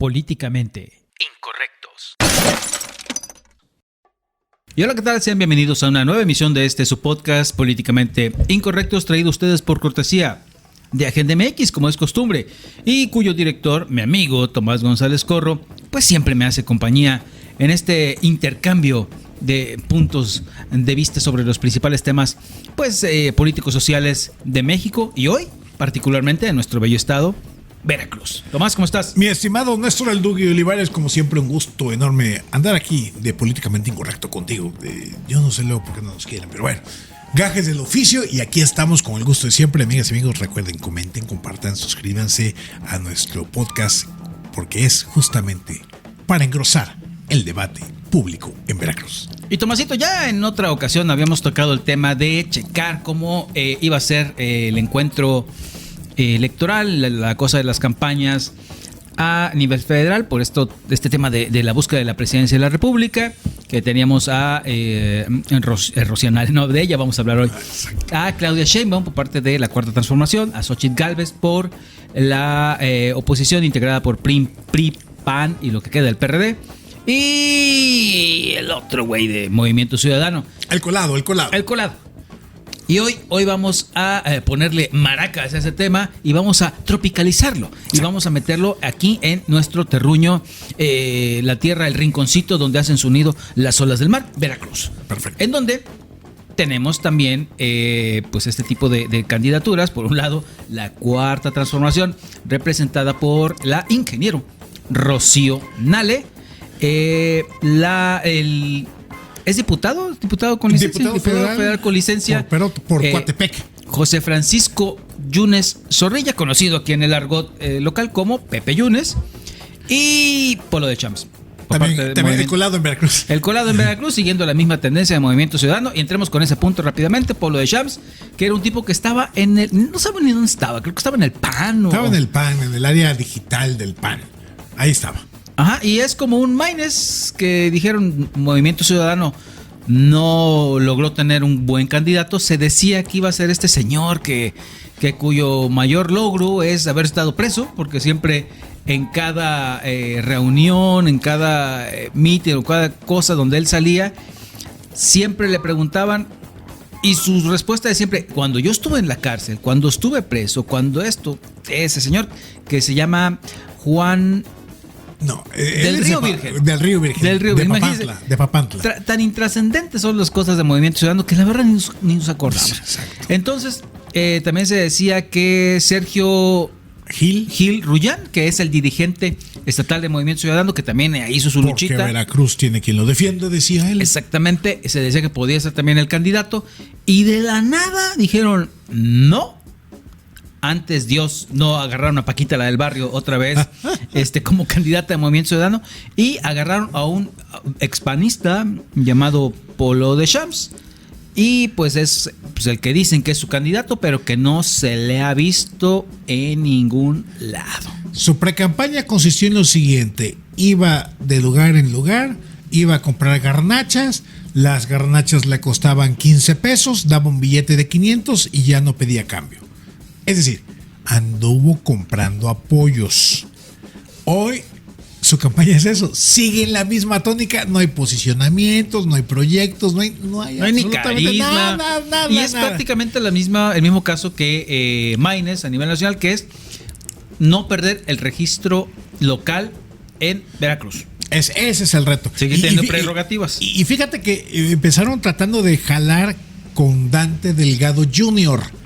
políticamente incorrectos. Y hola, ¿qué tal? Sean bienvenidos a una nueva emisión de su podcast Políticamente Incorrectos, traído a ustedes por cortesía de Agenda MX, como es costumbre, y cuyo director, mi amigo Tomás González Corro, pues siempre me hace compañía en este intercambio de puntos de vista sobre los principales temas, pues políticos sociales de México y hoy, particularmente en nuestro bello estado, Veracruz. Tomás, ¿cómo estás? Mi estimado Néstor Aldugui Olivares, como siempre un gusto enorme andar aquí de Políticamente Incorrecto contigo. Yo no sé luego por qué no nos quieren, pero bueno, gajes del oficio y aquí estamos con el gusto de siempre. Amigas y amigos, recuerden, comenten, compartan, suscríbanse a nuestro podcast porque es justamente para engrosar el debate público en Veracruz. Y Tomasito, ya en otra ocasión habíamos tocado el tema de checar cómo iba a ser el encuentro electoral, la cosa de las campañas a nivel federal, por este tema de la búsqueda de la presidencia de la República, que teníamos a Rocianal, no, de ella vamos a hablar hoy, a Claudia Sheinbaum por parte de la Cuarta Transformación, a Xochitl Gálvez por la oposición integrada por PRI, PAN y lo que queda del PRD, y el otro güey de Movimiento Ciudadano. El colado. Y hoy vamos a ponerle maracas a ese tema y vamos a tropicalizarlo. Y vamos a meterlo aquí en nuestro terruño, la tierra, el rinconcito donde hacen su nido las olas del mar, Veracruz. Perfecto. En donde tenemos también pues este tipo de candidaturas. Por un lado, la Cuarta Transformación, representada por la ingeniero Rocío Nale. ¿Es diputado con licencia? Diputado federal con licencia. Pero por Coatepec. José Francisco Yunes Zorrilla, conocido aquí en el argot local como Pepe Yunes. Y Polo de Champs. También el colado en Veracruz. El colado en Veracruz, siguiendo la misma tendencia de Movimiento Ciudadano. Y entremos con ese punto rápidamente. Polo de Champs, que era un tipo que estaba en el... No saben ni dónde estaba, creo que estaba en el PAN. Estaba en el PAN, en el área digital del PAN. Ahí estaba. Ajá, y es como un Maynes que dijeron Movimiento Ciudadano no logró tener un buen candidato. Se decía que iba a ser este señor cuyo mayor logro es haber estado preso, porque siempre en cada reunión, en cada meeting o cada cosa donde él salía, siempre le preguntaban, y su respuesta es siempre: cuando yo estuve en la cárcel, cuando estuve preso, cuando ese señor que se llama Juan... No, del Río Virgen. Del Río Virgen. De Papantla. Tan intrascendentes son las cosas de Movimiento Ciudadano que la verdad ni nos acordamos. Exacto. Entonces, también se decía que Sergio Gil Rullán, que es el dirigente estatal de Movimiento Ciudadano, que también hizo su luchita. Porque Veracruz tiene quien lo defiende, decía él. Exactamente, se decía que podía ser también el candidato. Y de la nada dijeron no. Antes Dios no agarraron a Paquita, la del barrio, otra vez como candidata de Movimiento Ciudadano, y agarraron a un expanista llamado Polo de Champs, y pues es el que dicen que es su candidato, pero que no se le ha visto en ningún lado. Su precampaña consistió en lo siguiente: iba de lugar en lugar, iba a comprar garnachas, las garnachas le costaban 15 pesos, daba un billete de 500 y ya no pedía cambio. Es decir, anduvo comprando apoyos. Hoy su campaña es eso. Sigue en la misma tónica. No hay posicionamientos, no hay proyectos, no hay ni carisma. Nada. Y es prácticamente el mismo caso que Maynes a nivel nacional, que es no perder el registro local en Veracruz. Ese es el reto. Sigue teniendo prerrogativas. Y fíjate que empezaron tratando de jalar con Dante Delgado Jr.,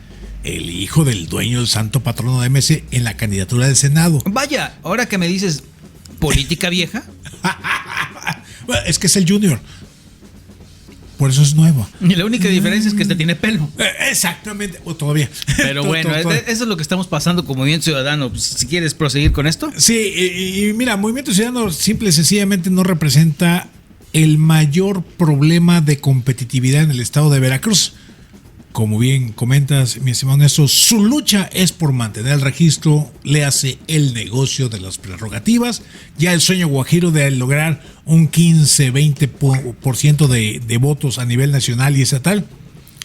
el hijo del dueño del santo patrono de MC, en la candidatura del Senado. Vaya, ahora que me dices política vieja. Es que es el Junior. Por eso es nuevo. Y la única diferencia es que tiene pelo. Exactamente. O todavía. Pero bueno, eso es lo que estamos pasando con Movimiento Ciudadano. Pues, si quieres proseguir con esto. Sí, y mira, Movimiento Ciudadano simple y sencillamente no representa el mayor problema de competitividad en el estado de Veracruz. Como bien comentas, mi estimado Néstor, su lucha es por mantener el registro, le hace el negocio de las prerrogativas, ya el sueño guajiro de lograr un 15-20% de votos a nivel nacional y estatal,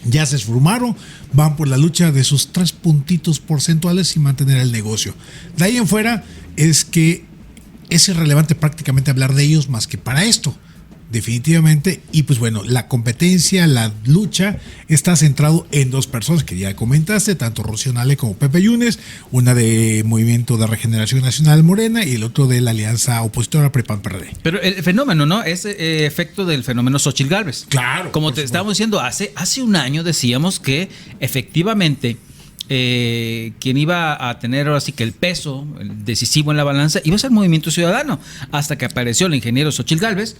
ya se esfumaron, van por la lucha de sus 3 puntitos porcentuales y mantener el negocio. De ahí en fuera es que es irrelevante prácticamente hablar de ellos más que para esto. Definitivamente. Y pues bueno, la competencia, la lucha está centrado en dos personas que ya comentaste, tanto Rocío Nale como Pepe Yunes, una de Movimiento de Regeneración Nacional Morena y el otro de la alianza opositora PRI-PAN-PRD. Pero el fenómeno, ¿no? Es efecto del fenómeno Xóchitl Gálvez. Claro. Como te estábamos diciendo, hace un año decíamos que efectivamente quien iba a tener ahora sí que el peso decisivo en la balanza iba a ser Movimiento Ciudadano, hasta que apareció el ingeniero Xóchitl Gálvez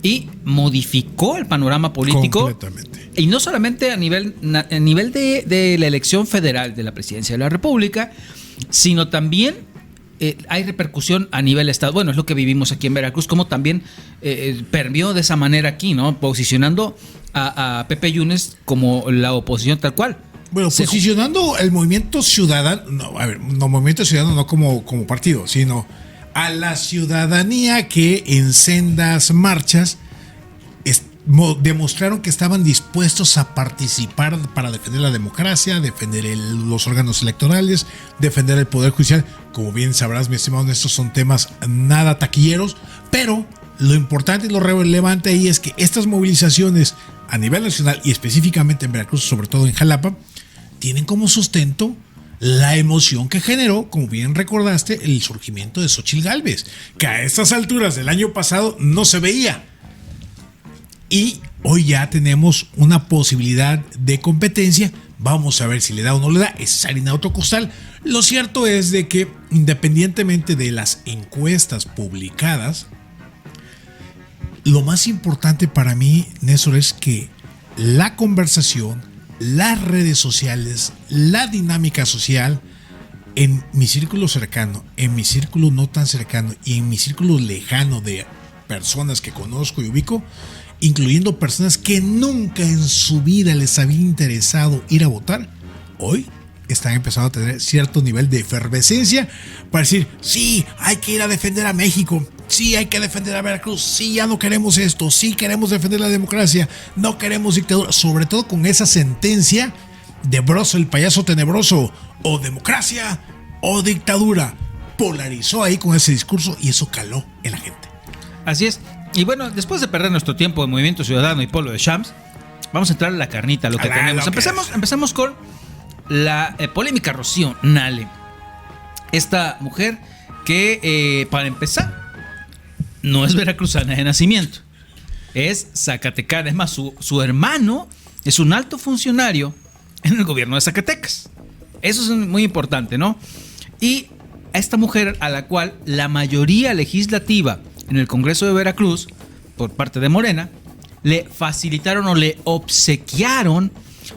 y modificó el panorama político. Completamente. Y no solamente a nivel de la elección federal de la presidencia de la República, sino también hay repercusión a nivel estado. Bueno, es lo que vivimos aquí en Veracruz, como también permeó de esa manera aquí, ¿no? Posicionando a Pepe Yunes como la oposición tal cual. Bueno, posicionando el Movimiento Ciudadano, Movimiento Ciudadano no como partido, sino a la ciudadanía que en sendas marchas demostraron que estaban dispuestos a participar para defender la democracia, defender los órganos electorales, defender el Poder Judicial. Como bien sabrás, mi estimado, estos son temas nada taquilleros, pero lo importante y lo relevante ahí es que estas movilizaciones a nivel nacional y específicamente en Veracruz, sobre todo en Jalapa, tienen como sustento la emoción que generó, como bien recordaste, el surgimiento de Xóchitl Gálvez, que a estas alturas del año pasado no se veía. Y hoy ya tenemos una posibilidad de competencia. Vamos a ver si le da o no le da. Es harina de otro costal. Lo cierto es de que, independientemente de las encuestas publicadas, lo más importante para mí, Néstor, es que la conversación, las redes sociales, la dinámica social en mi círculo cercano, en mi círculo no tan cercano y en mi círculo lejano de personas que conozco y ubico, incluyendo personas que nunca en su vida les había interesado ir a votar, hoy están empezando a tener cierto nivel de efervescencia para decir, sí, hay que ir a defender a México, sí, hay que defender a Veracruz, sí, ya no queremos esto, sí, queremos defender la democracia, no queremos dictadura, sobre todo con esa sentencia de Broso, el payaso tenebroso, o democracia o dictadura. Polarizó ahí con ese discurso y eso caló en la gente. Así es. Y bueno, después de perder nuestro tiempo de Movimiento Ciudadano y Polo de Shams, vamos a entrar a la carnita, lo que tenemos. Empezamos con la polémica Rocío Nale. Esta mujer que, para empezar, no es veracruzana de nacimiento, es zacatecana. Es más, su hermano es un alto funcionario en el gobierno de Zacatecas. Eso es muy importante, ¿no? Y a esta mujer, a la cual la mayoría legislativa en el Congreso de Veracruz, por parte de Morena, le facilitaron o le obsequiaron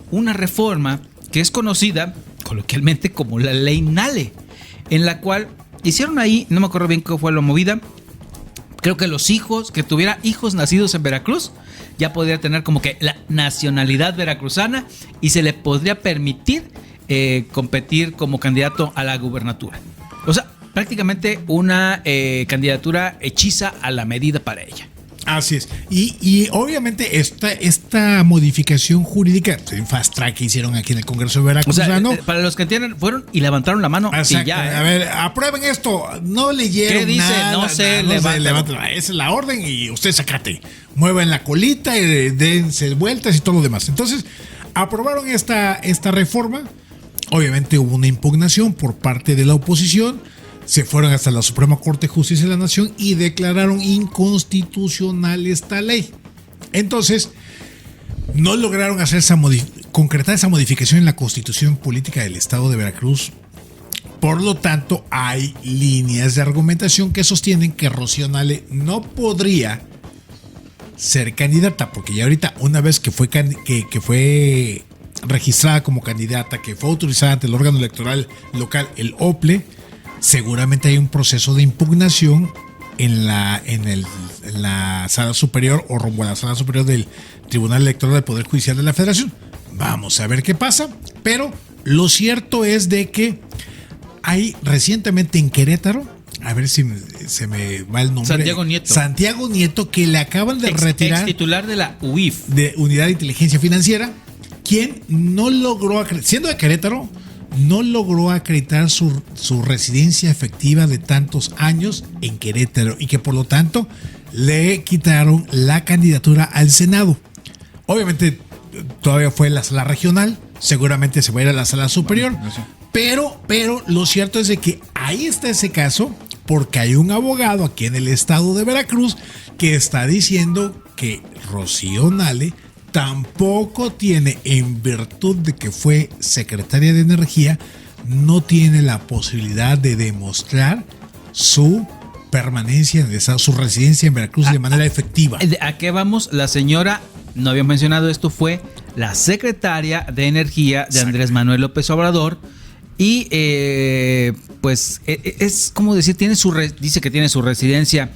una reforma que es conocida coloquialmente como la Ley Nale, en la cual hicieron ahí, no me acuerdo bien qué fue la movida, creo que que tuviera hijos nacidos en Veracruz, ya podría tener como que la nacionalidad veracruzana y se le podría permitir competir como candidato a la gubernatura. O sea, prácticamente una candidatura hechiza a la medida para ella. Así es. Y obviamente esta modificación jurídica, el fast track que hicieron aquí en el Congreso de Veracruz. O sea, para los que entienden, fueron y levantaron la mano. Exacto. Y ya. A ver, aprueben esto. No leyeron. ¿Qué dice? Nada, no sé, levanten. Esa es la orden y usted sacate. Muevan la colita y dense vueltas y todo lo demás. Entonces, aprobaron esta reforma. Obviamente hubo una impugnación por parte de la oposición. Se fueron hasta la Suprema Corte de Justicia de la Nación y declararon inconstitucional esta ley. Entonces, no lograron concretar esa modificación en la Constitución Política del Estado de Veracruz. Por lo tanto, hay líneas de argumentación que sostienen que Rocío Nale no podría ser candidata, porque ya ahorita, una vez que fue registrada como candidata, que fue autorizada ante el órgano electoral local, el OPLE, seguramente hay un proceso de impugnación en la sala superior o rumbo a la sala superior del Tribunal Electoral del Poder Judicial de la Federación. Vamos a ver qué pasa, pero lo cierto es de que hay recientemente en Querétaro, a ver si se me va el nombre, Santiago Nieto, que le acaban de retirar, ex titular de la UIF, de Unidad de Inteligencia Financiera, quien no logró, siendo de Querétaro, no logró acreditar su residencia efectiva de tantos años en Querétaro y que por lo tanto le quitaron la candidatura al Senado. Obviamente todavía fue la sala regional, seguramente se va a ir a la sala superior, pero lo cierto es de que ahí está ese caso porque hay un abogado aquí en el estado de Veracruz que está diciendo que Rocío Nale tampoco tiene, en virtud de que fue secretaria de Energía, no tiene la posibilidad de demostrar su permanencia en su residencia en Veracruz de manera efectiva. ¿A qué vamos? La señora, no había mencionado esto, fue la secretaria de Energía de Andrés Manuel López Obrador y pues es como decir, dice que tiene su residencia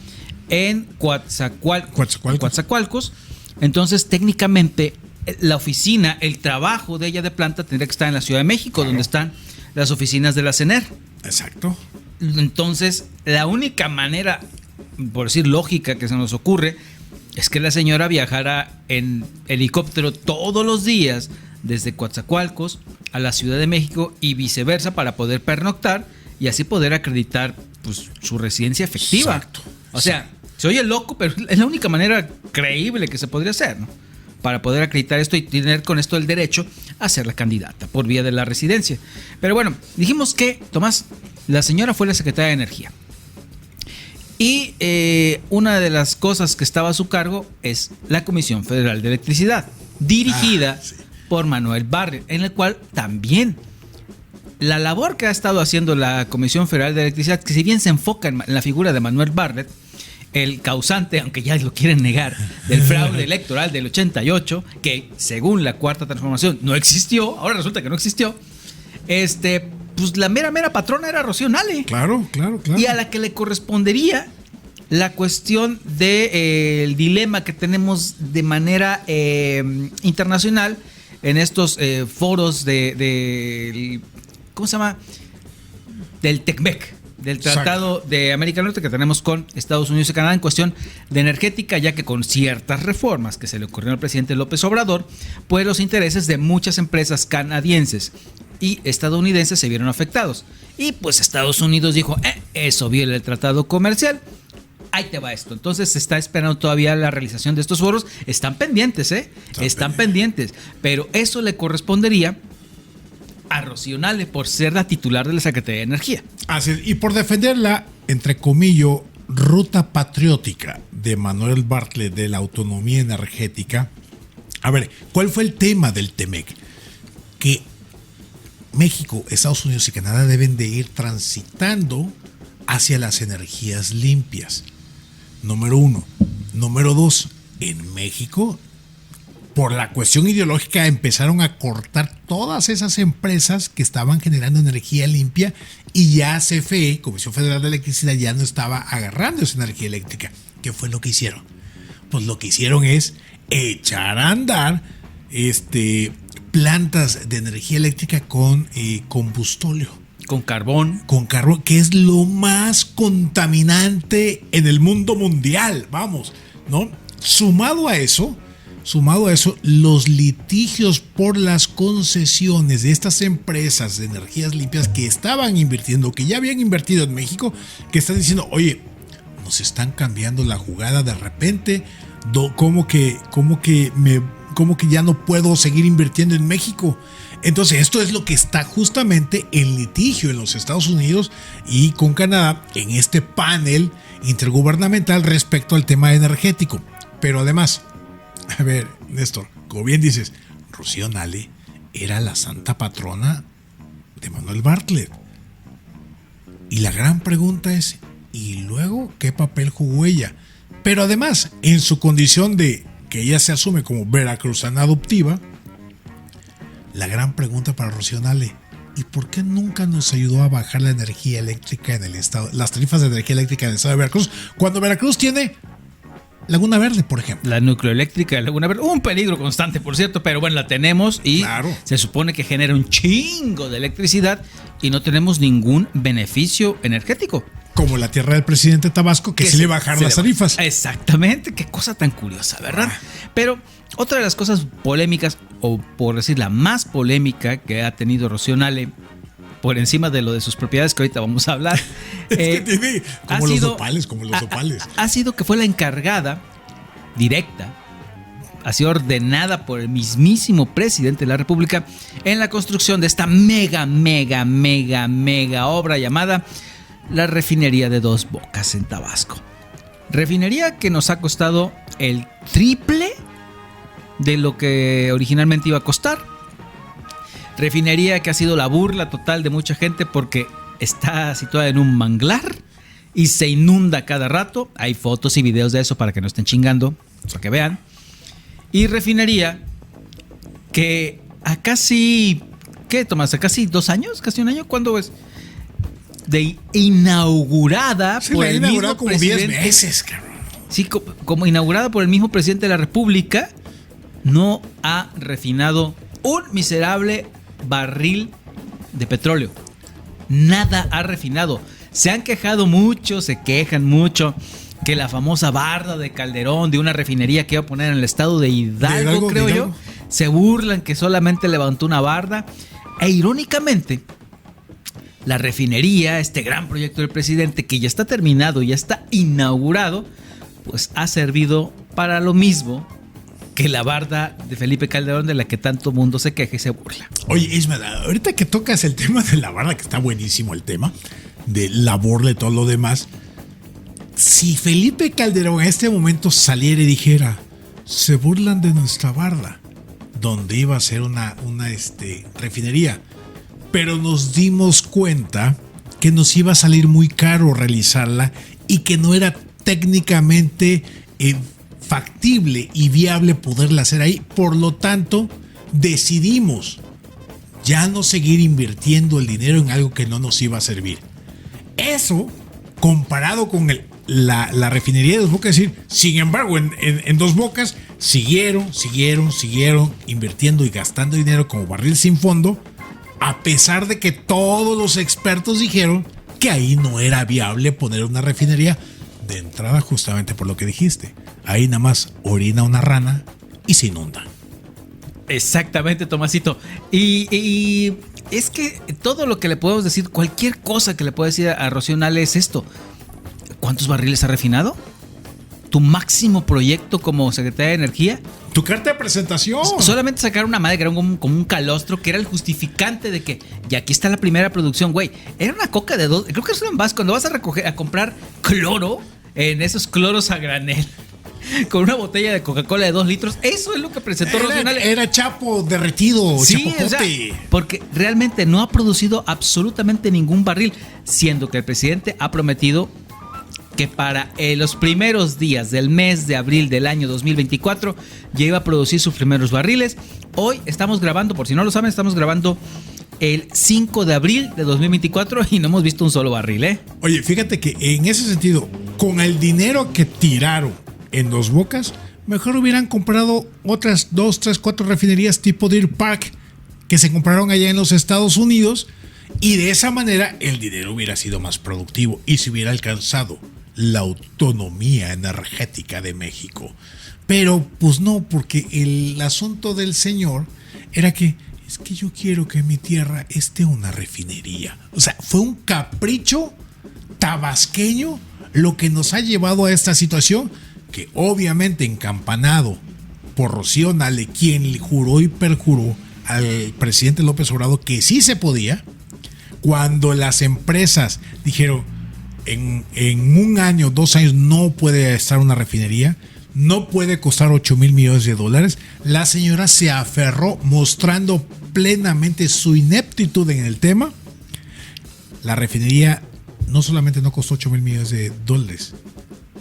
en Coatzacoalcos. Entonces, técnicamente, la oficina, el trabajo de ella de planta tendría que estar en la Ciudad de México, claro, donde están las oficinas de la CENER. Exacto. Entonces, la única manera, por decir lógica, que se nos ocurre, es que la señora viajara en helicóptero todos los días desde Coatzacoalcos a la Ciudad de México y viceversa para poder pernoctar y así poder acreditar pues, su residencia efectiva. Exacto. O sea, se oye loco, pero es la única manera creíble que se podría hacer, ¿no? Para poder acreditar esto y tener con esto el derecho a ser la candidata por vía de la residencia. Pero bueno, dijimos que, Tomás, la señora fue la secretaria de Energía. Y una de las cosas que estaba a su cargo es la Comisión Federal de Electricidad, dirigida por Manuel Bartlett, en el cual también la labor que ha estado haciendo la Comisión Federal de Electricidad, que si bien se enfoca en la figura de Manuel Bartlett, el causante, aunque ya lo quieren negar, del fraude electoral del 88, que según la Cuarta Transformación no existió, ahora resulta que no existió, pues la mera patrona era Rocío Nale. Claro. Y a la que le correspondería la cuestión del dilema que tenemos de manera internacional en estos foros de ¿cómo se llama? Del TECMEC, del Tratado de América del Norte que tenemos con Estados Unidos y Canadá en cuestión de energética, ya que con ciertas reformas que se le ocurrieron al presidente López Obrador, pues los intereses de muchas empresas canadienses y estadounidenses se vieron afectados. Y pues Estados Unidos dijo, eso viola el tratado comercial. Ahí te va esto. Entonces se está esperando todavía la realización de estos foros. Están pendientes, Están pendientes. Pero eso le correspondería a Rocío Nale por ser la titular de la Secretaría de Energía. Así es, y por defender la, entre comillas, ruta patriótica de Manuel Bartlett de la autonomía energética. A ver, ¿cuál fue el tema del TEMEC? Que México, Estados Unidos y Canadá deben de ir transitando hacia las energías limpias. Número 1. Número 2. En México, por la cuestión ideológica, empezaron a cortar todas esas empresas que estaban generando energía limpia y ya CFE, Comisión Federal de Electricidad, ya no estaba agarrando esa energía eléctrica. ¿Qué fue lo que hicieron? Pues lo que hicieron es echar a andar plantas de energía eléctrica con combustóleo. Con carbón, que es lo más contaminante en el mundo mundial, vamos, ¿no? Sumado a eso, los litigios por las concesiones de estas empresas de energías limpias que estaban invirtiendo, que ya habían invertido en México, que están diciendo, oye, nos están cambiando la jugada de repente, ¿cómo que ya no puedo seguir invirtiendo en México? Entonces esto es lo que está justamente en litigio en los Estados Unidos y con Canadá en este panel intergubernamental respecto al tema energético. Pero además, a ver, Néstor, como bien dices, Rocío Nale era la santa patrona de Manuel Bartlett. Y la gran pregunta es, ¿y luego qué papel jugó ella? Pero además, en su condición de que ella se asume como veracruzana adoptiva, la gran pregunta para Rocío Nale, ¿y por qué nunca nos ayudó a bajar la energía eléctrica en el estado, las tarifas de energía eléctrica en el estado de Veracruz, cuando Veracruz tiene Laguna Verde, por ejemplo? La nucleoeléctrica de Laguna Verde, un peligro constante, por cierto, pero bueno, la tenemos y claro, se supone que genera un chingo de electricidad y no tenemos ningún beneficio energético. Como la tierra del presidente Tabasco, que sí le bajaron las tarifas. Exactamente, qué cosa tan curiosa, ¿verdad? Pero otra de las cosas polémicas, o por decir la más polémica que ha tenido Rocío Nale por encima de lo de sus propiedades, que ahorita vamos a hablar. Es que tiene como los opales, Ha sido que fue la encargada directa, ha sido ordenada por el mismísimo presidente de la República en la construcción de esta mega obra llamada la refinería de Dos Bocas en Tabasco. Refinería que nos ha costado el triple de lo que originalmente iba a costar. Refinería que ha sido la burla total de mucha gente porque está situada en un manglar y se inunda cada rato. Hay fotos y videos de eso para que no estén chingando, para que vean. Y refinería que a casi, ¿qué Tomás? ¿A casi 2 años? ¿Casi un año? ¿Cuándo es? De inaugurada por el mismo como presidente. 10 meses, cabrón. Sí, como inaugurada por el mismo presidente de la República, no ha refinado un miserable barril de petróleo. Nada ha refinado. Se han quejado mucho, se quejan mucho que la famosa barda de Calderón de una refinería que iba a poner en el estado de Hidalgo, creo yo, se burlan que solamente levantó una barda. E irónicamente, la refinería, este gran proyecto del presidente que ya está terminado, ya está inaugurado, pues ha servido para lo mismo que la barda de Felipe Calderón, de la que tanto mundo se queja y se burla. Oye, Isma, ahorita que tocas el tema de la barda, que está buenísimo el tema, de la burla y todo lo demás, si Felipe Calderón en este momento saliera y dijera, se burlan de nuestra barda, donde iba a ser una refinería, pero nos dimos cuenta que nos iba a salir muy caro realizarla y que no era técnicamente factible y viable poderla hacer ahí. Por lo tanto, decidimos ya no seguir invirtiendo el dinero en algo que no nos iba a servir. Eso, comparado con la refinería de Dos Bocas, es decir, sin embargo, en Dos Bocas siguieron invirtiendo y gastando dinero como barril sin fondo, a pesar de que todos los expertos dijeron que ahí no era viable poner una refinería de entrada, justamente por lo que dijiste. Ahí nada más orina una rana y se inunda. Exactamente, Tomasito. Y es que todo lo que le podemos decir, cualquier cosa que le pueda decir a Rocío Nale es esto. ¿Cuántos barriles ha refinado? ¿Tu máximo proyecto como secretaria de Energía? ¡Tu carta de presentación! Solamente sacar una madre que era como un calostro, que era el justificante de que, y aquí está la primera producción, güey. Era una coca de 2, creo que es un envase. Cuando vas a comprar cloro, en esos cloros a granel, con una botella de Coca-Cola de 2 litros, eso es lo que presentó Rocío Nale. Era chapo derretido, sí, chapopote. O sea, porque realmente no ha producido absolutamente ningún barril, siendo que el presidente ha prometido que para los primeros días del mes de abril del año 2024 ya iba a producir sus primeros barriles. Hoy estamos grabando, por si no lo saben, estamos grabando el 5 de abril de 2024 y no hemos visto un solo barril, ¿eh? Oye, fíjate que en ese sentido, con el dinero que tiraron en Dos Bocas, mejor hubieran comprado otras 2, 3, 4 refinerías tipo Deer Park que se compraron allá en los Estados Unidos, y de esa manera el dinero hubiera sido más productivo y se hubiera alcanzado la autonomía energética de México. Pero pues no, porque el asunto del señor era que es que yo quiero que en mi tierra esté una refinería. O sea, fue un capricho tabasqueño lo que nos ha llevado a esta situación, que obviamente encampanado por Rocío Nale, quien le juró y perjuró al presidente López Obrador que sí se podía, cuando las empresas dijeron en 1 año, 2 años no puede estar una refinería, no puede costar $8 mil millones, la señora se aferró mostrando plenamente su ineptitud en el tema. La refinería no solamente no costó $8 mil millones,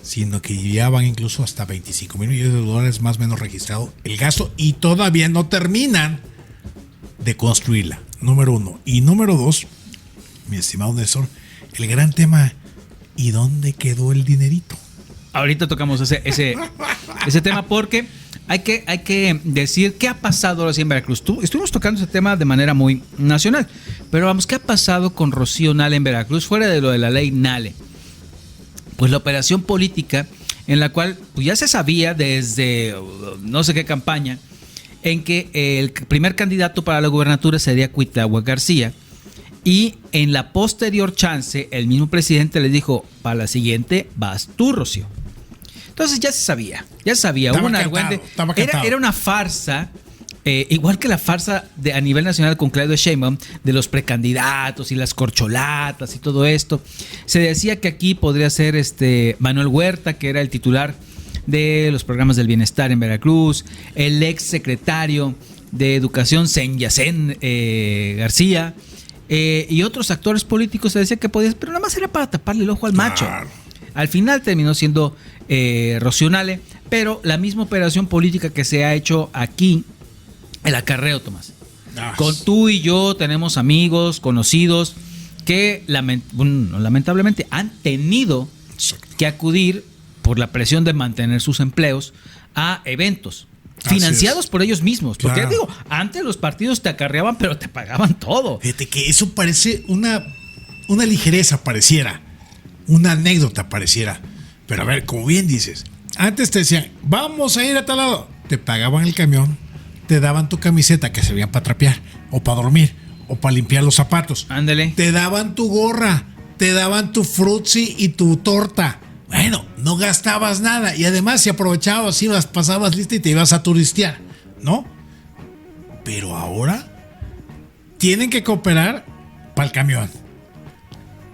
sino que llevaban incluso hasta $25 mil millones más o menos registrado el gasto, y todavía no terminan de construirla. Número 1. Y número 2, mi estimado Néstor, el gran tema: ¿y dónde quedó el dinerito? Ahorita tocamos ese tema, porque hay que decir qué ha pasado ahora sí en Veracruz. Estuvimos tocando ese tema de manera muy nacional, pero vamos, ¿qué ha pasado con Rocío Nale en Veracruz fuera de lo de la ley Nale? Pues la operación política en la cual pues ya se sabía desde no sé qué campaña en que el primer candidato para la gubernatura sería Cuitláhuac García, Y en la posterior chance, el mismo presidente le dijo, para la siguiente vas tú, Rocío. Entonces ya se sabía. Hubo un argüende. Era una farsa, igual que la farsa a nivel nacional con Claudio Sheinbaum, de los precandidatos y las corcholatas y todo esto. Se decía que aquí podría ser Manuel Huerta, que era el titular de los programas del bienestar en Veracruz, el ex secretario de Educación, Senyacén García, y otros actores políticos. Se decía que podía, pero nada más era para taparle el ojo al macho. Al final terminó siendo Rocío Nale, pero la misma operación política que se ha hecho aquí, el acarreo, Tomás. Con tú y yo tenemos amigos, conocidos, que lamentablemente han tenido que acudir por la presión de mantener sus empleos a eventos financiados por ellos mismos. Porque digo, antes los partidos te acarreaban, pero te pagaban todo. Fíjate que eso parece una ligereza, pareciera. Una anécdota, pareciera. Pero a ver, como bien dices, antes te decían, vamos a ir a tal lado. Te pagaban el camión, te daban tu camiseta que servían para trapear, o para dormir, o para limpiar los zapatos. Ándale. Te daban tu gorra, te daban tu frutzi y tu torta. Bueno, no gastabas nada. Y además, si aprovechabas, ibas, pasabas lista y te ibas a turistear, ¿no? Pero ahora tienen que cooperar para el camión.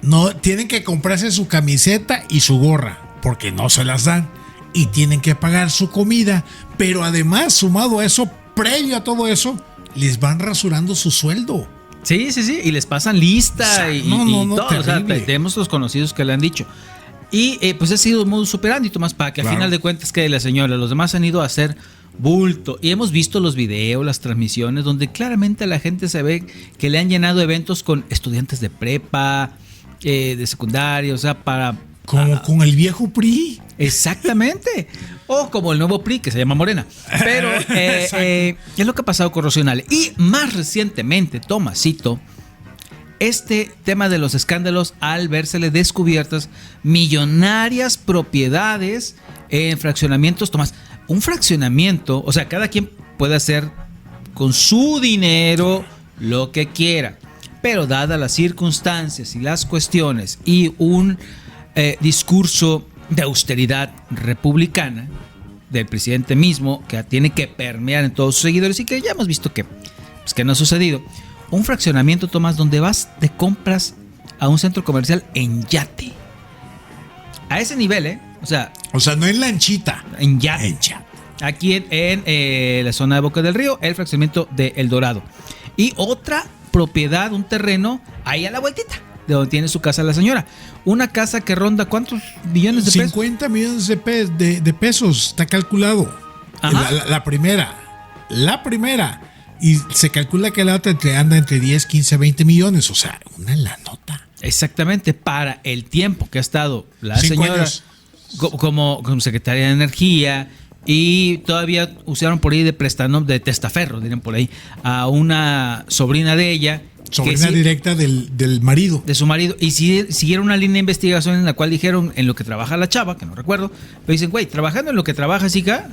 No, tienen que comprarse su camiseta y su gorra, porque no se las dan. Y tienen que pagar su comida. Pero además, sumado a eso, previo a todo eso, les van rasurando su sueldo. Sí. Y les pasan lista y todo. Terrible. O sea, tenemos los conocidos que le han dicho. Y pues ha sido modus operandi, Tomás, para que al final de cuentas quede la señora. Los demás han ido a hacer bulto. Y hemos visto los videos, las transmisiones, donde claramente la gente se ve que le han llenado eventos con estudiantes de prepa, de secundaria, o sea, para... Como con el viejo PRI. Exactamente. O como el nuevo PRI, que se llama Morena. Pero es lo que ha pasado con Rocío Nale. Y más recientemente, Tomasito, este tema de los escándalos al vérsele descubiertas millonarias propiedades en fraccionamientos. Tomás, un fraccionamiento, o sea, cada quien puede hacer con su dinero lo que quiera, pero dadas las circunstancias y las cuestiones y un discurso de austeridad republicana del presidente mismo, que tiene que permear en todos sus seguidores y que ya hemos visto que no ha sucedido. Un fraccionamiento, Tomás, donde vas de compras a un centro comercial en yate. A ese nivel, O sea, no en lanchita. En yate. Aquí en la zona de Boca del Río, el fraccionamiento de El Dorado. Y otra propiedad, un terreno, ahí a la vueltita, de donde tiene su casa la señora. Una casa que ronda, ¿cuántos millones de pesos? 50 millones de pesos, está calculado. La primera. Y se calcula que la otra anda entre 10, 15, 20 millones. O sea, una lanota. Exactamente, para el tiempo que ha estado la señora como secretaria de Energía. Y todavía usaron por ahí de prestano, de testaferro, dirían por ahí, a una sobrina de ella. Sobrina directa del marido. De su marido. Y siguieron una línea de investigación en la cual dijeron en lo que trabaja la chava, que no recuerdo. Pero dicen, güey, trabajando en lo que trabajas, hija,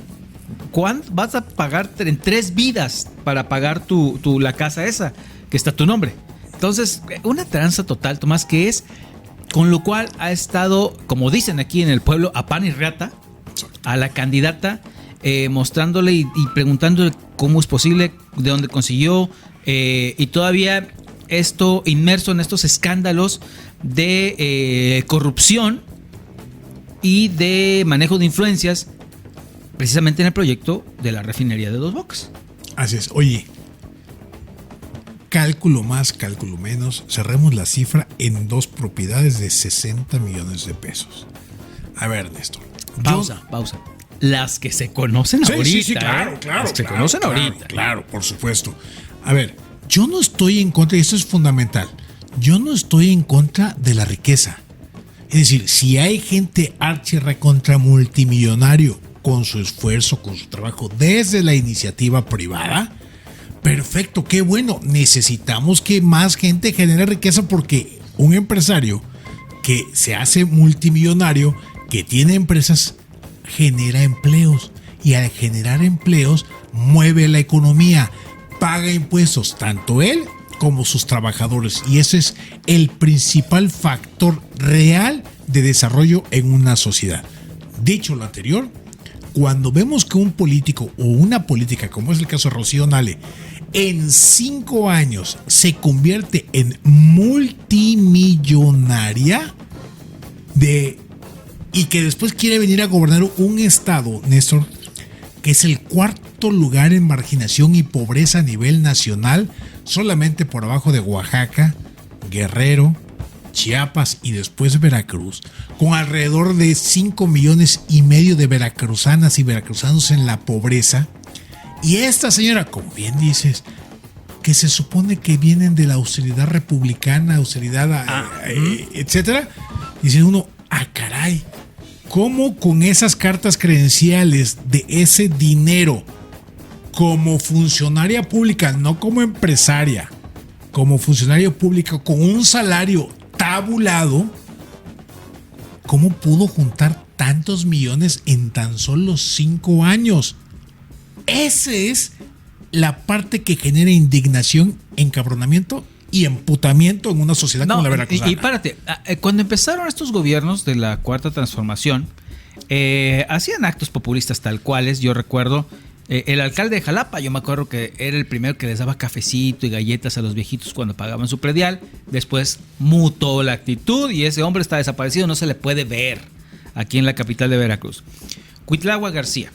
¿cuánto vas a pagar en 3 vidas para pagar la casa esa que está a tu nombre? Entonces, una tranza total, Tomás, que es con lo cual ha estado, como dicen aquí en el pueblo, a pan y reata a la candidata, mostrándole y preguntándole cómo es posible, de dónde consiguió, y todavía esto inmerso en estos escándalos de corrupción y de manejo de influencias, precisamente en el proyecto de la refinería de Dos Bocas. Así es. Oye, cálculo más, cálculo menos, cerremos la cifra en 2 propiedades de 60 millones de pesos. A ver, Néstor. Pausa. Las que se conocen ahorita. Sí, claro. Las que se conocen ahorita. Claro, por supuesto. A ver, yo no estoy en contra, y esto es fundamental, yo no estoy en contra de la riqueza. Es decir, si hay gente archirrecontra multimillonario con su esfuerzo, con su trabajo, desde la iniciativa privada, perfecto, qué bueno. Necesitamos que más gente genere riqueza, porque un empresario que se hace multimillonario, que tiene empresas, genera empleos, y al generar empleos mueve la economía, paga impuestos, tanto él como sus trabajadores. Y ese es el principal factor real de desarrollo en una sociedad. Dicho lo anterior, cuando vemos que un político o una política, como es el caso de Rocío Nale, en 5 años se convierte en multimillonaria y que después quiere venir a gobernar un estado, Néstor, que es el 4º lugar en marginación y pobreza a nivel nacional, solamente por abajo de Oaxaca, Guerrero, Chiapas y después Veracruz, con alrededor de 5,5 millones de veracruzanas y veracruzanos en la pobreza. Y esta señora, como bien dices, que se supone que vienen de la austeridad republicana, etcétera, dice uno, caray, ¿cómo con esas cartas credenciales de ese dinero, como funcionaria pública, no como empresaria, como funcionaria pública, con un salario tabulado, cómo pudo juntar tantos millones en tan solo 5 años? Esa es la parte que genera indignación, encabronamiento y emputamiento en una sociedad como la veracruzana. Y párate, cuando empezaron estos gobiernos de la Cuarta Transformación, hacían actos populistas tal cuales. Yo recuerdo el alcalde de Jalapa, yo me acuerdo que era el primero que les daba cafecito y galletas a los viejitos cuando pagaban su predial. Después mutó la actitud y ese hombre está desaparecido, no se le puede ver aquí en la capital de Veracruz. Cuitlahua García,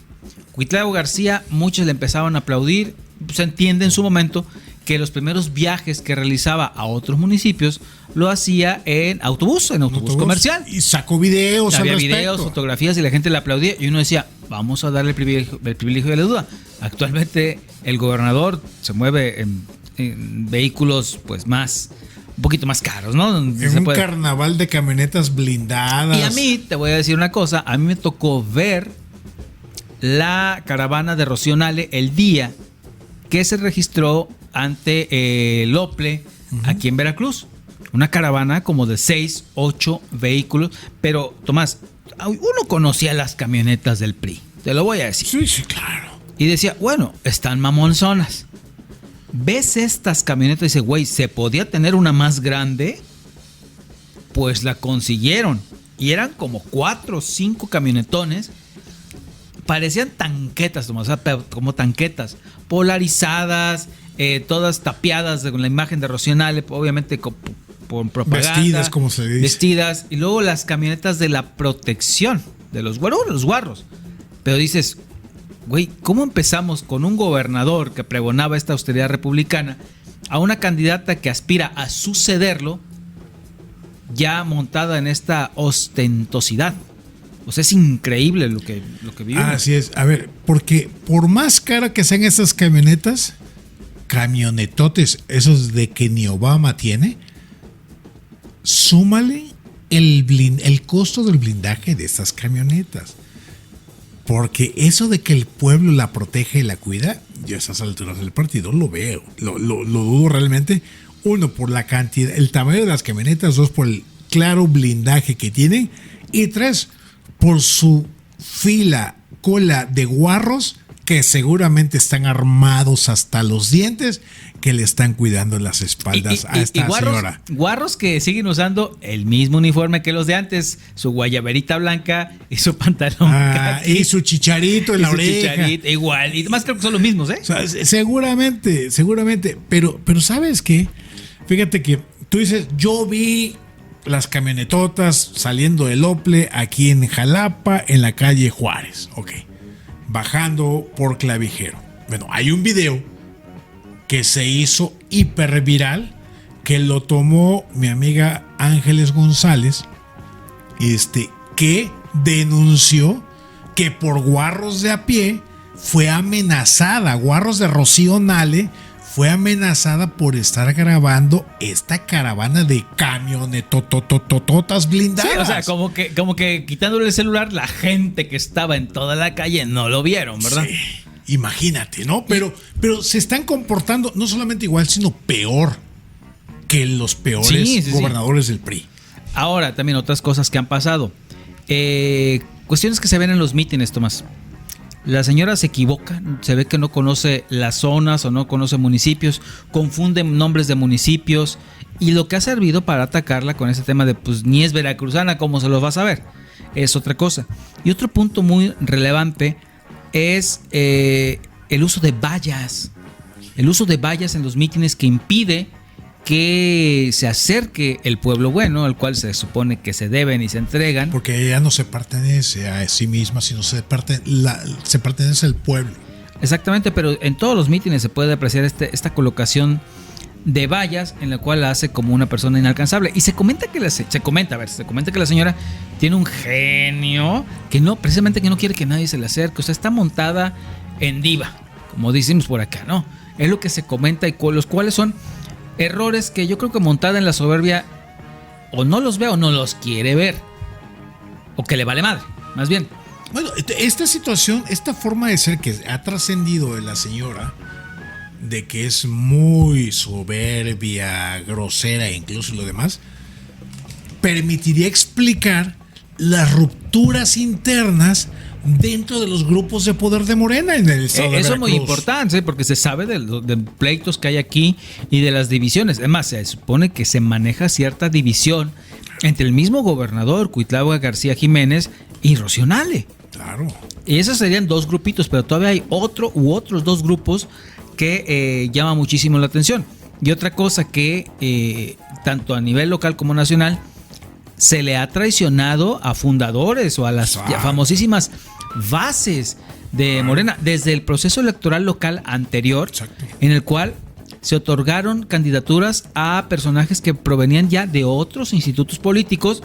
muchos le empezaban a aplaudir. Se entiende en su momento que los primeros viajes que realizaba a otros municipios lo hacía en autobús comercial. Y sacó videos. Había videos, fotografías y la gente le aplaudía. Y uno decía, vamos a darle el privilegio de la duda. Actualmente el gobernador se mueve en vehículos pues un poquito más caros, ¿no? Carnaval de camionetas blindadas. Y a mí, te voy a decir una cosa, a mí me tocó ver la caravana de Rocío Nale el día que se registró ante el OPLE aquí en Veracruz. Una caravana como de 6, 8 vehículos. Pero, Tomás, uno conocía las camionetas del PRI, te lo voy a decir. Sí, claro. Y decía, bueno, están mamonzonas. ¿Ves estas camionetas? Y dice, güey, ¿se podía tener una más grande? Pues la consiguieron. Y eran como 4 o 5 camionetones. Parecían tanquetas, Tomás, o sea, como tanquetas, polarizadas, todas tapiadas con la imagen de Rocío Nale, obviamente con propaganda. Vestidas, como se dice. Vestidas. Y luego las camionetas de la protección de los guarros. Pero dices, güey, ¿cómo empezamos con un gobernador que pregonaba esta austeridad republicana a una candidata que aspira a sucederlo ya montada en esta ostentosidad? O sea, es increíble lo que vivimos. Así es. A ver, porque por más cara que sean estas camionetotes, esos de que ni Obama tiene, súmale el costo del blindaje de estas camionetas. Porque eso de que el pueblo la protege y la cuida, yo a esas alturas del partido lo veo. Lo dudo realmente. 1, por la cantidad, el tamaño de las camionetas. 2, por el claro blindaje que tienen. Y 3, por su cola de guarros que seguramente están armados hasta los dientes, que le están cuidando las espaldas a esta señora. Guarros que siguen usando el mismo uniforme que los de antes, su guayaberita blanca y su pantalón caqui, y su chicharito en la oreja. Igual, y más creo que son los mismos, ¿eh? O sea, seguramente, pero ¿sabes qué? Fíjate que tú dices, yo vi las camionetotas saliendo del OPLE aquí en Jalapa, en la calle Juárez, bajando por Clavijero. Bueno, hay un video que se hizo hiperviral, que lo tomó mi amiga Ángeles González, que denunció que por guarros de a pie fue amenazada, guarros de Rocío Nale, fue amenazada por estar grabando esta caravana de camionetototototas blindadas. Sí, o sea, como que quitándole el celular, la gente que estaba en toda la calle no lo vieron, ¿verdad? Sí, imagínate, ¿no? Pero se están comportando no solamente igual, sino peor que los peores gobernadores del PRI. Ahora, también otras cosas que han pasado. Cuestiones que se ven en los mítines, Tomás. La señora se equivoca, se ve que no conoce las zonas o no conoce municipios, confunde nombres de municipios, y lo que ha servido para atacarla con ese tema de pues ni es veracruzana, ¿cómo se los va a saber? Es otra cosa. Y otro punto muy relevante es el uso de vallas. El uso de vallas en los mítines que impide que se acerque el pueblo bueno, al cual se supone que se deben y se entregan. Porque ella no se pertenece a sí misma, sino se pertenece al pueblo. Exactamente, pero en todos los mítines se puede apreciar esta colocación de vallas en la cual la hace como una persona inalcanzable. Y se comenta que la señora tiene un genio que no quiere que nadie se le acerque. O sea, está montada en diva, como decimos por acá, ¿no? Es lo que se comenta, y los cuales son errores que yo creo que montada en la soberbia o no los ve o no los quiere ver, o que le vale madre, más bien. Bueno, esta situación, esta forma de ser que ha trascendido de la señora, de que es muy soberbia, grosera e incluso lo demás, permitiría explicar las rupturas internas dentro de los grupos de poder de Morena en el estado de Veracruz. Eso es muy importante, porque se sabe de pleitos que hay aquí y de las divisiones. Además, se supone que se maneja cierta división entre el mismo gobernador Cuitlahua García Jiménez y Rocío Nale. Claro. Y esos serían dos grupitos, pero todavía hay otros dos grupos que llama muchísimo la atención. Y otra cosa que tanto a nivel local como nacional se le ha traicionado a fundadores o a las famosísimas bases de Morena desde el proceso electoral local anterior. Exacto. En el cual se otorgaron candidaturas a personajes que provenían ya de otros institutos políticos,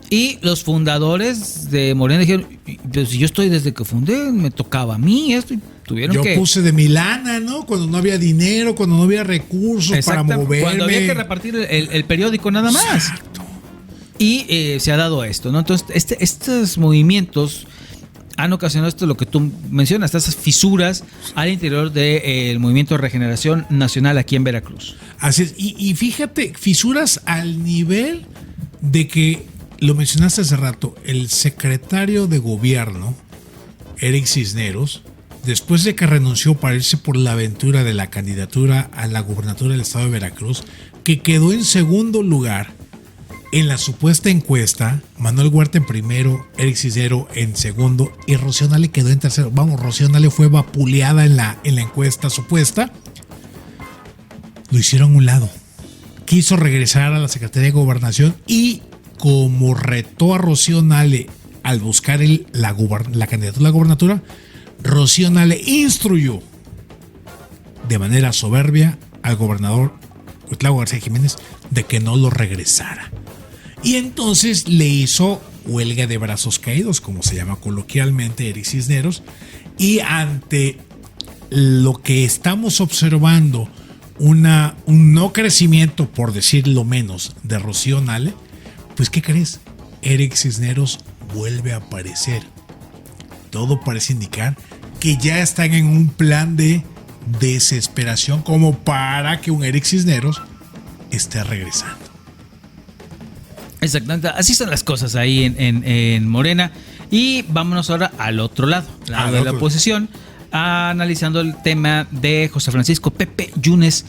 y los fundadores de Morena dijeron, pues si yo estoy desde que fundé, me tocaba a mí esto, y tuvieron yo puse de mi lana, ¿no? Cuando no había dinero, cuando no había recursos para moverme. Cuando había que repartir el periódico nada más. Exacto. Y se ha dado esto, ¿no? Entonces, estos movimientos han ocasionado esto, lo que tú mencionas, estas fisuras al interior del Movimiento de Regeneración Nacional aquí en Veracruz. Así es. Y fíjate, fisuras al nivel de que, lo mencionaste hace rato, el secretario de gobierno, Eric Cisneros, después de que renunció para irse por la aventura de la candidatura a la gubernatura del estado de Veracruz, que quedó en segundo lugar en la supuesta encuesta, Manuel Huerta en primero, Eric Cisneros en segundo y Rocío Nale quedó en tercero. Vamos, Rocío Nale fue vapuleada en la encuesta supuesta. Lo hicieron a un lado. Quiso regresar a la Secretaría de Gobernación, y como retó a Rocío Nale al buscar la candidatura a la gobernatura, Rocío Nale instruyó de manera soberbia al gobernador Cuitlahua García Jiménez de que no lo regresara. Y entonces le hizo huelga de brazos caídos, como se llama coloquialmente, Eric Cisneros. Y ante lo que estamos observando, un no crecimiento, por decirlo menos, de Rocío Nale, pues ¿qué crees? Eric Cisneros vuelve a aparecer. Todo parece indicar que ya están en un plan de desesperación como para que un Eric Cisneros esté regresando. Exactamente, así son las cosas ahí en Morena. Y vámonos ahora al otro lado, de la oposición, analizando el tema de José Francisco Pepe Yunes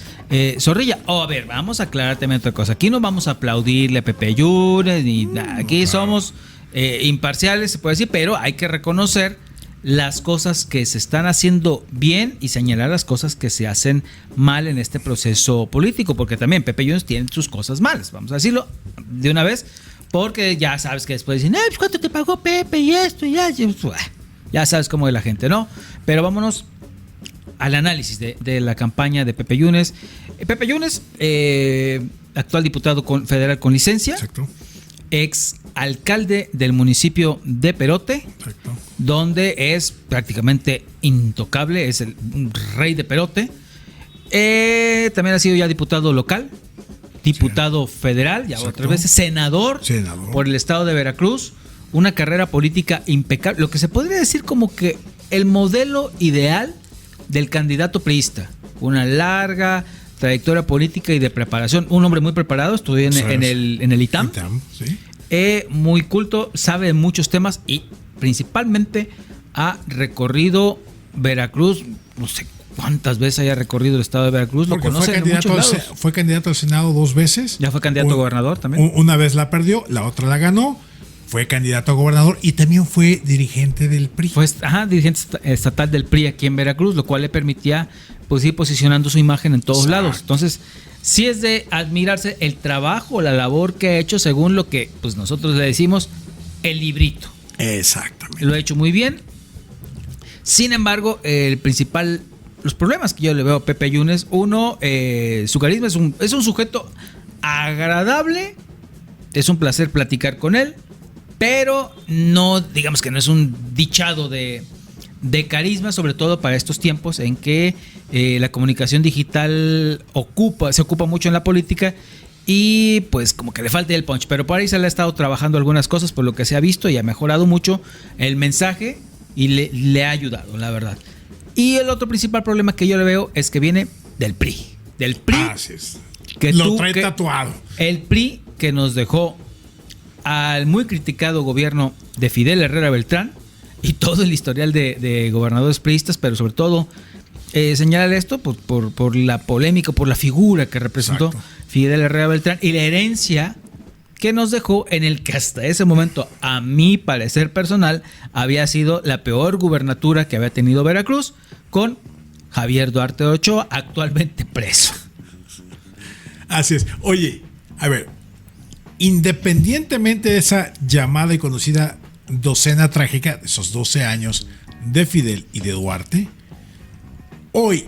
Zorrilla. A ver, vamos a aclarar también otra cosa. Aquí no vamos a aplaudirle a Pepe Yunes, ni aquí somos imparciales, se puede decir, pero hay que reconocer las cosas que se están haciendo bien y señalar las cosas que se hacen mal en este proceso político, porque también Pepe Yunes tiene sus cosas malas, vamos a decirlo de una vez, porque ya sabes que después dicen, pues ¿cuánto te pagó Pepe y esto y ya sabes cómo es la gente, ¿no? Pero vámonos al análisis de la campaña de Pepe Yunes. Pepe Yunes, actual diputado federal con licencia. Exacto. Ex alcalde del municipio de Perote. Exacto. Donde es prácticamente intocable, es el rey de Perote. También ha sido ya diputado local, diputado federal, ya otras veces, senador por el estado de Veracruz. Una carrera política impecable, lo que se podría decir como que el modelo ideal del candidato priista. Una larga trayectoria política y de preparación. Un hombre muy preparado, estudió en el ITAM. Sí. Muy culto, sabe de muchos temas y principalmente ha recorrido Veracruz, no sé cuántas veces haya recorrido el estado de Veracruz, Porque lo conoce de muchos lados. Fue candidato al Senado 2 veces. Ya fue candidato a gobernador también. Una vez la perdió, la otra la ganó. Fue candidato a gobernador y también fue dirigente del PRI. Fue dirigente estatal del PRI aquí en Veracruz, lo cual le permitía pues ir posicionando su imagen en todos lados. Entonces, sí es de admirarse el trabajo, la labor que ha hecho según lo que pues nosotros le decimos el librito. Exactamente. Lo ha hecho muy bien. Sin embargo, los problemas que yo le veo a Pepe Yunes, uno, su carisma es un sujeto agradable, es un placer platicar con él, pero no, digamos que no es un dichado de carisma, sobre todo para estos tiempos en que la comunicación digital se ocupa mucho en la política y pues como que le falta el punch, pero por ahí se le ha estado trabajando algunas cosas por lo que se ha visto y ha mejorado mucho el mensaje y le ha ayudado, la verdad. Y el otro principal problema que yo le veo es que viene del PRI. Del PRI. Así es. Que lo trae tatuado. El PRI que nos dejó al muy criticado gobierno de Fidel Herrera Beltrán y todo el historial de gobernadores priistas, pero sobre todo señalar esto por la polémica, por la figura que representó Exacto. Fidel Herrera Beltrán y la herencia que nos dejó en el que hasta ese momento, a mi parecer personal, había sido la peor gubernatura que había tenido Veracruz, con Javier Duarte de Ochoa, actualmente preso. Así es. Oye, a ver, independientemente de esa llamada y conocida docena trágica, de esos 12 años de Fidel y de Duarte, hoy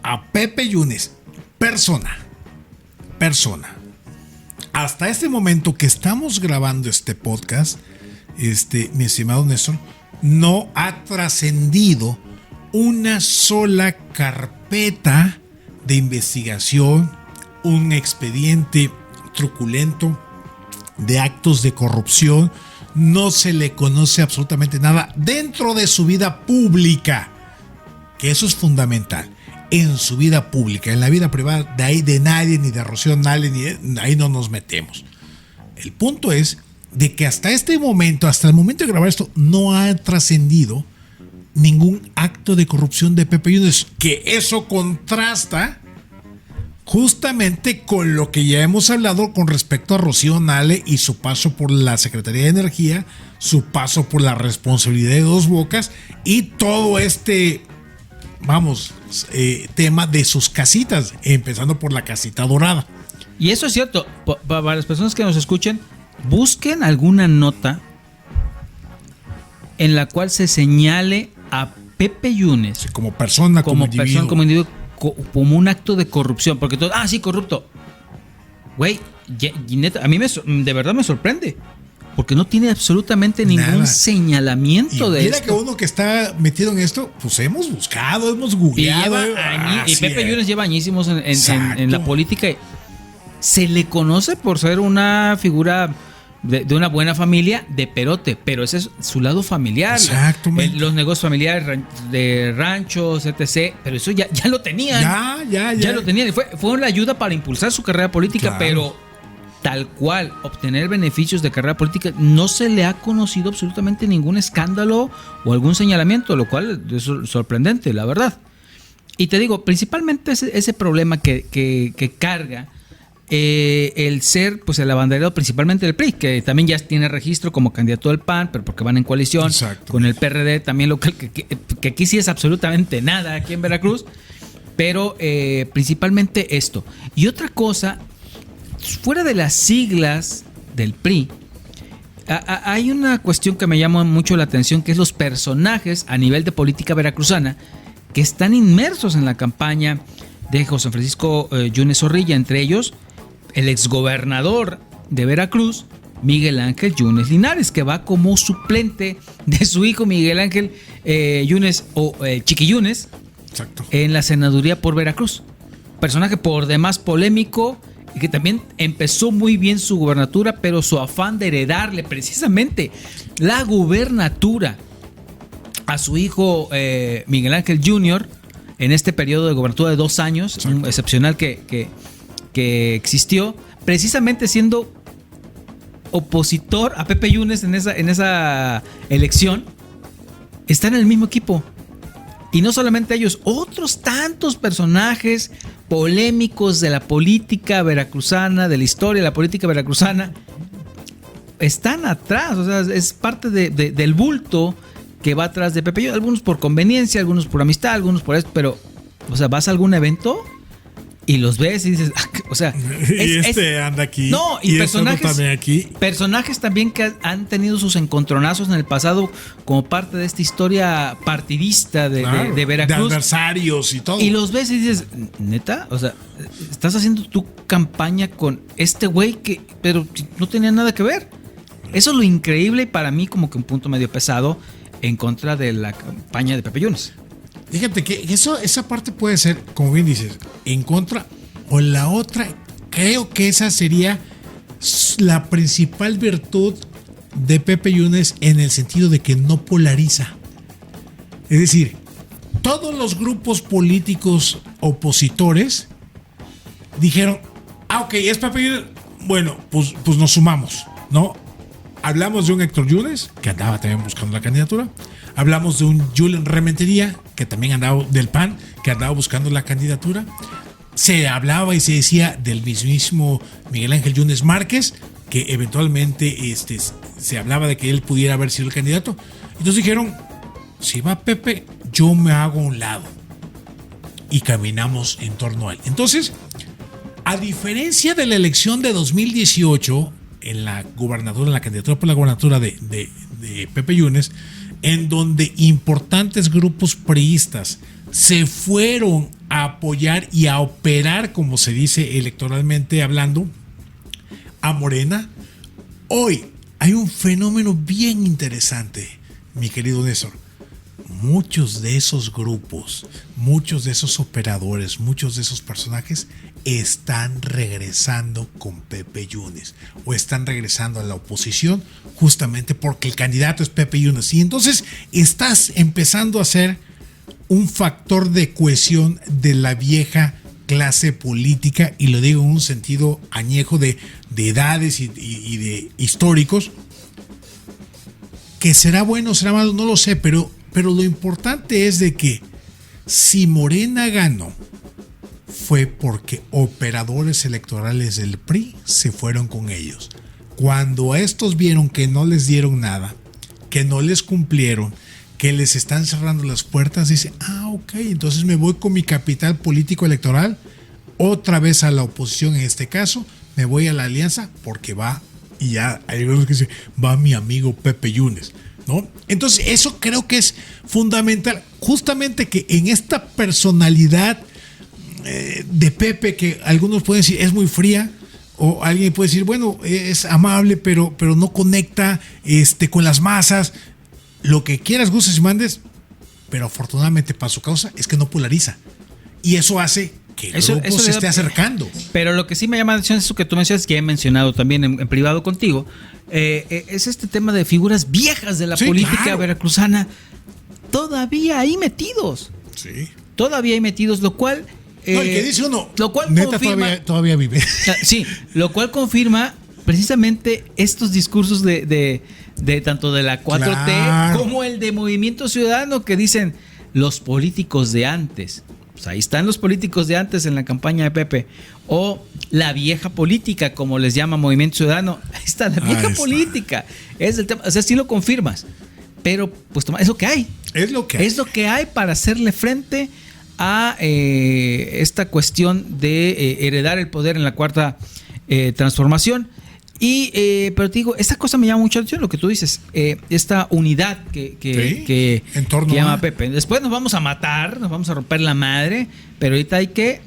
a Pepe Yunes, persona, hasta este momento que estamos grabando este podcast, mi estimado Néstor, no ha trascendido una sola carpeta de investigación, un expediente truculento de actos de corrupción. No se le conoce absolutamente nada dentro de su vida pública, que eso es fundamental. En su vida pública, en la vida privada, de ahí de nadie, ni de Rocío Nale, ahí no nos metemos. El punto es de que hasta el momento de grabar esto, no ha trascendido ningún acto de corrupción de Pepe Yunes, que eso contrasta justamente con lo que ya hemos hablado con respecto a Rocío Nale y su paso por la Secretaría de Energía, su paso por la responsabilidad de Dos Bocas y todo tema de sus casitas, empezando por la casita dorada. Y eso es cierto, para las personas que nos escuchen, busquen alguna nota en la cual se señale a Pepe Yunes como persona, como individuo, como un acto de corrupción, porque todo, sí, corrupto. Güey, a mí de verdad me sorprende, porque no tiene absolutamente ningún señalamiento de esto. Mira que uno que está metido en esto, pues hemos buscado, hemos googleado. Y Pepe Yunes lleva añísimos en la política. Se le conoce por ser una figura de una buena familia de perote, pero ese es su lado familiar. Exactamente. Los negocios familiares de ranchos, etc. Pero eso ya lo tenían. Ya lo tenían. Fue una ayuda para impulsar su carrera política, claro. Pero tal cual, obtener beneficios de carrera política, no se le ha conocido absolutamente ningún escándalo o algún señalamiento, lo cual es sorprendente, la verdad. Y te digo, principalmente ese problema que carga el ser pues el abanderado principalmente del PRI, que también ya tiene registro como candidato del PAN, pero porque van en coalición con el PRD, también local, que aquí sí es absolutamente nada aquí en Veracruz, pero principalmente esto. Y otra cosa, fuera de las siglas del PRI, hay una cuestión que me llama mucho la atención, que es los personajes a nivel de política veracruzana que están inmersos en la campaña de José Francisco Yunes Zorrilla, entre ellos el exgobernador de Veracruz, Miguel Ángel Yunes Linares, que va como suplente de su hijo Miguel Ángel Yunes o Chiqui Yunes. Exacto. En la senaduría por Veracruz. Personaje por demás polémico y que también empezó muy bien su gubernatura, pero su afán de heredarle precisamente la gubernatura a su hijo Miguel Ángel Jr. en este periodo de gubernatura de 2 años, un excepcional que existió, precisamente siendo opositor a Pepe Yunes en esa elección, están en el mismo equipo. Y no solamente ellos, otros tantos personajes polémicos de la política veracruzana, de la historia de la política veracruzana, están atrás. O sea, es parte del bulto que va atrás de Pepe Yunes. Algunos por conveniencia, algunos por amistad, algunos por esto, pero, o sea, vas a algún evento y los ves y dices, o sea, anda aquí. No, y personajes también aquí. Personajes también que han tenido sus encontronazos en el pasado como parte de esta historia partidista de Veracruz. De adversarios y todo. Y los ves y dices, ¿neta? O sea, estás haciendo tu campaña con este güey pero no tenía nada que ver. Eso es lo increíble y para mí como que un punto medio pesado en contra de la campaña de Pepe Yunes. Fíjate que esa parte puede ser, como bien dices, en contra, o la otra, creo que esa sería la principal virtud de Pepe Yunes en el sentido de que no polariza. Es decir, todos los grupos políticos opositores dijeron, ok, es Pepe Yunes, bueno, pues nos sumamos, ¿no? Hablamos de un Héctor Yunes, que andaba también buscando la candidatura. Hablamos de un Julen Rementería, que también andaba del PAN, que andaba buscando la candidatura. Se hablaba y se decía del mismísimo Miguel Ángel Yunes Márquez, que eventualmente se hablaba de que él pudiera haber sido el candidato. Entonces dijeron, si va Pepe, yo me hago a un lado. Y caminamos en torno a él. Entonces, a diferencia de la elección de 2018, en la candidatura por la gubernatura de Pepe Yunes, en donde importantes grupos priistas se fueron a apoyar y a operar, como se dice electoralmente hablando, a Morena. Hoy hay un fenómeno bien interesante, mi querido Néstor. Muchos de esos grupos, muchos de esos operadores, muchos de esos personajes están regresando con Pepe Yunes o están regresando a la oposición justamente porque el candidato es Pepe Yunes. Y entonces estás empezando a ser un factor de cohesión de la vieja clase política, y lo digo en un sentido añejo de edades y de históricos. Que será bueno o será malo, no lo sé, pero lo importante es de que si Morena ganó, fue porque operadores electorales del PRI se fueron con ellos. Cuando a estos vieron que no les dieron nada, que no les cumplieron, que les están cerrando las puertas, dicen, ok, entonces me voy con mi capital político electoral, otra vez a la oposición en este caso, me voy a la alianza porque va, y ya hay algunos que dicen, va mi amigo Pepe Yunes, ¿no? Entonces eso creo que es fundamental, justamente que en esta personalidad de Pepe, que algunos pueden decir es muy fría, o alguien puede decir, bueno, es amable, pero no conecta con las masas, lo que quieras, gustes y mandes, pero afortunadamente para su causa es que no polariza, y eso hace que el grupo se esté acercando. Pero lo que sí me llama la atención es eso que tú mencionas, que he mencionado también en privado contigo, es este tema de figuras viejas de la política veracruzana, todavía ahí metidos. Sí. Todavía hay metidos, lo cual... No, el que dice uno, lo cual neta confirma, todavía vive. Sí, lo cual confirma precisamente estos discursos de tanto de la 4T, claro, como el de Movimiento Ciudadano, que dicen los políticos de antes. Pues ahí están los políticos de antes en la campaña de Pepe. O la vieja política, como les llama Movimiento Ciudadano. Ahí está la vieja política. Es el tema, o sea, sí lo confirmas. Pero pues es lo que hay. Es lo que hay. Es lo que hay para hacerle frente a esta cuestión de heredar el poder en la cuarta transformación. Pero te digo, esta cosa me llama mucho la atención, lo que tú dices, esta unidad que llama Pepe. Después nos vamos a matar, nos vamos a romper la madre, pero ahorita hay que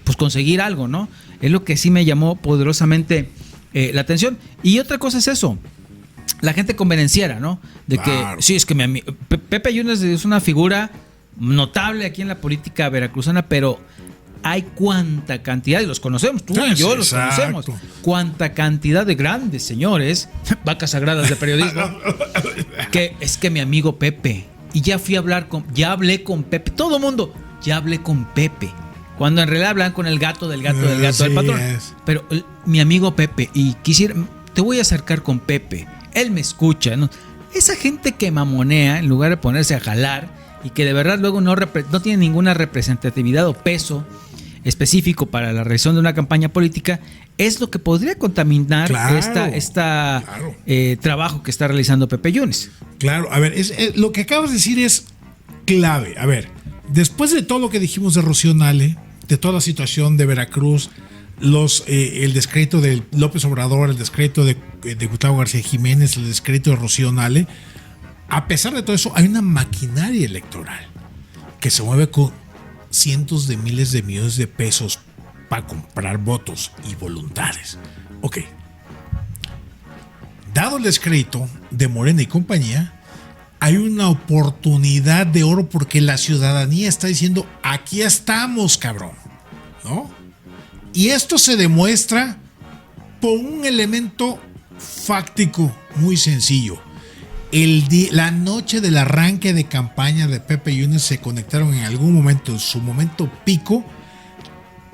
pues conseguir algo, ¿no? Es lo que sí me llamó poderosamente la atención. Y otra cosa es eso, la gente convenenciera, ¿no? De claro, que sí, es que Pepe Yunes es una figura notable aquí en la política veracruzana, pero hay cuánta cantidad, y los conocemos, tú y yo los conocemos, cuánta cantidad de grandes señores, vacas sagradas de periodismo, que es que mi amigo Pepe, y ya hablé con Pepe, todo mundo, ya hablé con Pepe, cuando en realidad hablan con el gato del patrón, pero mi amigo Pepe, y te voy a acercar con Pepe, él me escucha, ¿no? esa gente que mamonea en lugar de ponerse a jalar y que de verdad luego no tiene ninguna representatividad o peso específico para la realización de una campaña política, es lo que podría contaminar trabajo que está realizando Pepe Yunes. Claro, a ver, lo que acabas de decir es clave. A ver, después de todo lo que dijimos de Rocío Nale, de toda la situación de Veracruz, el descrédito de López Obrador, el descrédito de Gustavo García Jiménez, el descrédito de Rocío Nale, a pesar de todo eso, hay una maquinaria electoral que se mueve con cientos de miles de millones de pesos para comprar votos y voluntades. Ok. Dado el descrédito de Morena y compañía, hay una oportunidad de oro porque la ciudadanía está diciendo, aquí estamos, cabrón, ¿no? Y esto se demuestra por un elemento fáctico muy sencillo. La noche del arranque de campaña de Pepe Yunes se conectaron en algún momento, en su momento pico,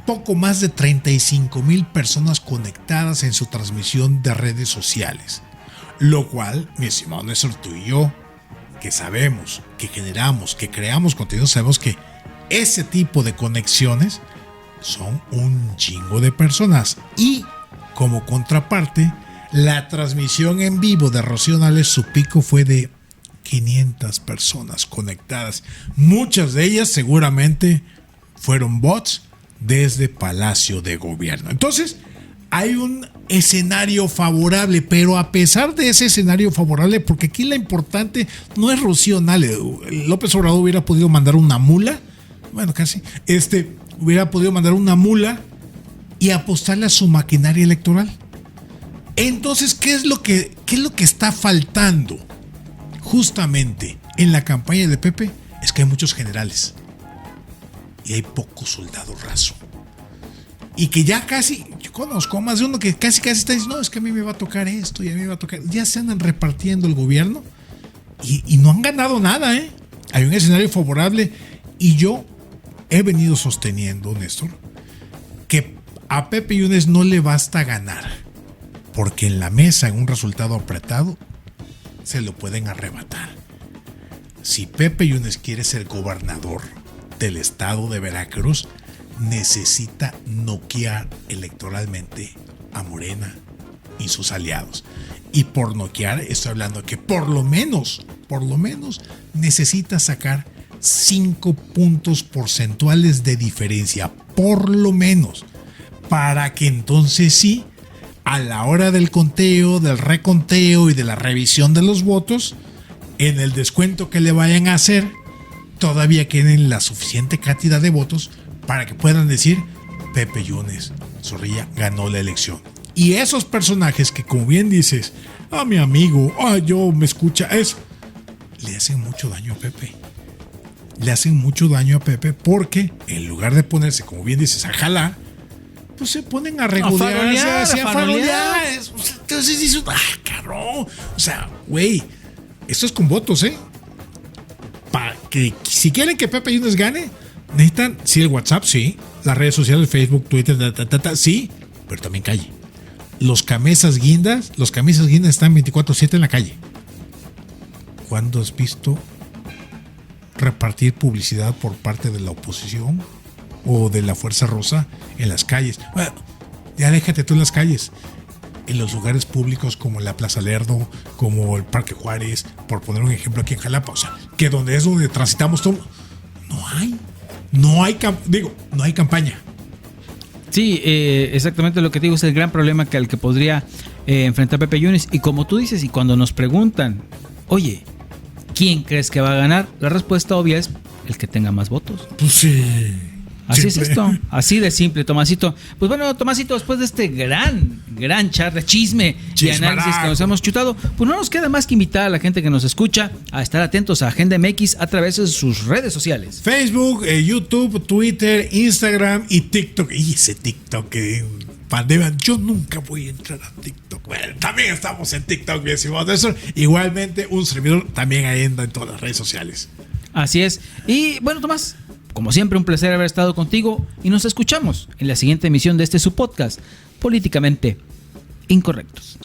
poco más de 35,000 personas conectadas en su transmisión de redes sociales. Lo cual, mi estimado Néstor, tú y yo, que sabemos, que generamos, que creamos contenido, sabemos que ese tipo de conexiones son un chingo de personas. Y como contraparte, la transmisión en vivo de Rocío Nale, su pico fue de 500 personas conectadas. Muchas de ellas seguramente fueron bots desde Palacio de Gobierno. Entonces, hay un escenario favorable, pero a pesar de ese escenario favorable, porque aquí la importante no es Rocío Nale. López Obrador hubiera podido mandar una mula, bueno, casi, hubiera podido mandar una mula y apostarle a su maquinaria electoral. Entonces, ¿qué es lo que está faltando justamente en la campaña de Pepe? Es que hay muchos generales y hay poco soldado raso. Y que ya casi, yo conozco más de uno que casi está diciendo, no, es que a mí me va a tocar esto y a mí me va a tocar. Ya se andan repartiendo el gobierno y no han ganado nada, ¿eh? Hay un escenario favorable y yo he venido sosteniendo, Néstor, que a Pepe Yunes no le basta ganar. Porque en la mesa, en un resultado apretado, se lo pueden arrebatar. Si Pepe Yunes quiere ser gobernador del estado de Veracruz, necesita noquear electoralmente a Morena y sus aliados. Y por noquear, estoy hablando que por lo menos, necesita sacar 5 puntos porcentuales de diferencia, por lo menos, para que entonces sí, a la hora del conteo, del reconteo y de la revisión de los votos, en el descuento que le vayan a hacer, todavía queden la suficiente cantidad de votos para que puedan decir Pepe Yunes Zorrilla ganó la elección. Y esos personajes que, como bien dices, mi amigo, yo me escucha eso, le hacen mucho daño a Pepe. Le hacen mucho daño a Pepe porque en lugar de ponerse, como bien dices, a jalar, pues se ponen a regodearse, a farolear. Entonces dices, cabrón. O sea, güey, esto es con votos, ¿eh? Para que si quieren que Pepe Yunes gane, necesitan, sí, el WhatsApp, sí, las redes sociales, Facebook, Twitter, sí, pero también calle. Los camisas guindas están 24/7 en la calle. ¿Cuándo has visto repartir publicidad por parte de la oposición o de la Fuerza Rosa en las calles? Bueno, ya déjate tú en las calles, en los lugares públicos como la Plaza Lerdo, como el Parque Juárez, por poner un ejemplo aquí en Jalapa, o sea, que donde transitamos todo, no hay campaña. Sí, exactamente lo que te digo, es el gran problema al que podría enfrentar Pepe Yunes. Y como tú dices, y cuando nos preguntan, oye, ¿quién crees que va a ganar? La respuesta obvia es el que tenga más votos. Pues sí. Así simple. Es esto, así de simple, Tomasito. Pues bueno, Tomasito, después de este gran charla, chisme y análisis que nos hemos chutado, pues no nos queda más que invitar a la gente que nos escucha a estar atentos a Agenda MX a través de sus redes sociales. Facebook, YouTube, Twitter, Instagram y TikTok. Y ese TikTok que pandemia, yo nunca voy a entrar a TikTok. Bueno, también estamos en TikTok, bien, Simón. Igualmente, un servidor también ahí anda en todas las redes sociales. Así es. Y bueno, Tomás, como siempre, un placer haber estado contigo y nos escuchamos en la siguiente emisión de su podcast, Políticamente Incorrectos.